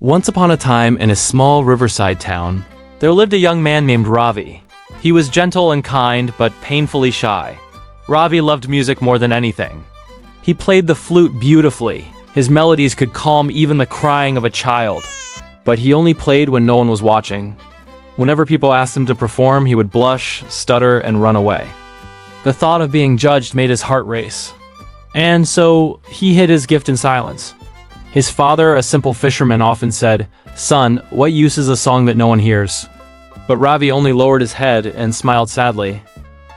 Once upon a time, in a small riverside town, there lived a young man named Ravi. He was gentle and kind, but painfully shy. Ravi loved music more than anything. He played the flute beautifully. His melodies could calm even the crying of a child. But he only played when no one was watching. Whenever people asked him to perform, he would blush, stutter, and run away. The thought of being judged made his heart race. And so, he hid his gift in silence. His father, a simple fisherman, often said, "Son, what use is a song that no one hears?" But Ravi only lowered his head and smiled sadly.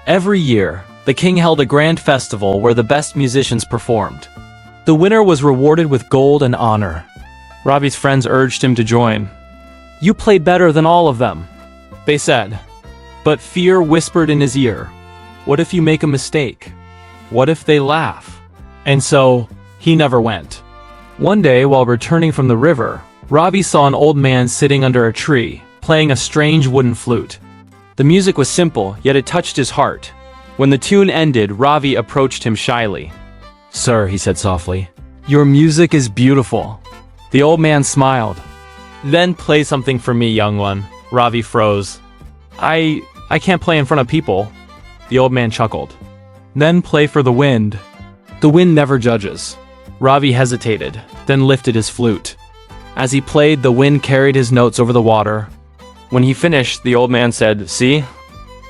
Every year, the king held a grand festival where the best musicians performed. The winner was rewarded with gold and honor. Ravi's friends urged him to join. "You played better than all of them," they said. But fear whispered in his ear, "What if you make a mistake? What if they laugh?" And so, he never went. One day, while returning from the river, Ravi saw an old man sitting under a tree, playing a strange wooden flute. The music was simple, yet it touched his heart. When the tune ended, Ravi approached him shyly. "Sir," he said softly, "your music is beautiful." The old man smiled. "Then play something for me, young one." Ravi froze. I can't play in front of people." The old man chuckled. "Then play for the wind." The wind never judges. Ravi hesitated, then lifted his flute. As he played, the wind carried his notes over the water. When he finished, the old man said, "See?"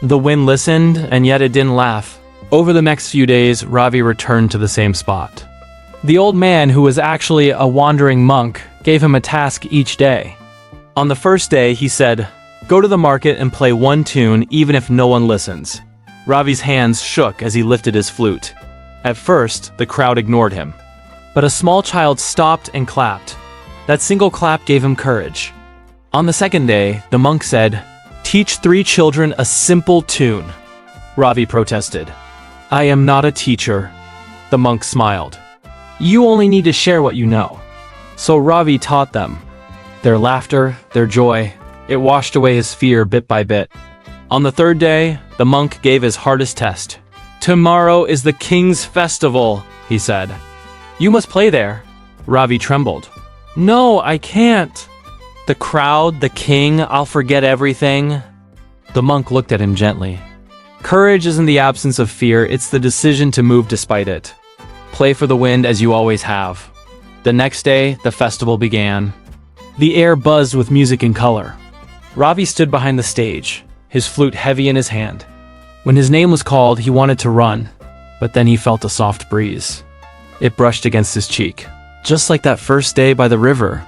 The wind listened, and yet it didn't laugh. Over the next few days, Ravi returned to the same spot. The old man, who was actually a wandering monk, gave him a task each day. On the first day, he said, "Go to the market and play one tune even if no one listens." Ravi's hands shook as he lifted his flute. At first, the crowd ignored him. But a small child stopped and clapped. That single clap gave him courage. On the second day, the monk said, "Teach 3 children a simple tune." Ravi protested. "I am not a teacher." The monk smiled. "You only need to share what you know." So Ravi taught them. Their laughter, their joy, it washed away his fear bit by bit. On the third day, the monk gave his hardest test. "Tomorrow is the king's festival," he said. "You must play there." Ravi trembled. "No, I can't." "The crowd, the king, I'll forget everything." The monk looked at him gently. Courage isn't the absence of fear, it's the decision to move despite it. Play for the wind as you always have. The next day, the festival began. The air buzzed with music and color. Ravi stood behind the stage, his flute heavy in his hand. When his name was called, he wanted to run, but then he felt a soft breeze. It brushed against his cheek, just like that first day by the river.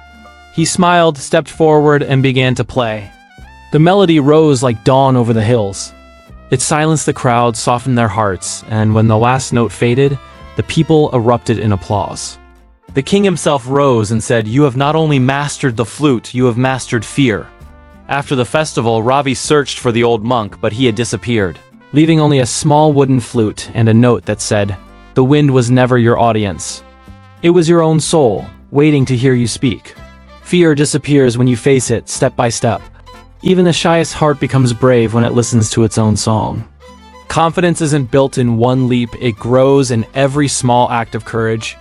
He smiled, stepped forward, and began to play. The melody rose like dawn over the hills. It silenced the crowd, softened their hearts, and when the last note faded, the people erupted in applause. The king himself rose and said, "You have not only mastered the flute, you have mastered fear." After the festival, Ravi searched for the old monk, but he had disappeared, leaving only a small wooden flute and a note that said, "The wind was never your audience. It was your own soul, waiting to hear you speak." Fear disappears when you face it step by step. Even the shyest heart becomes brave when it listens to its own song. Confidence isn't built in one leap, it grows in every small act of courage.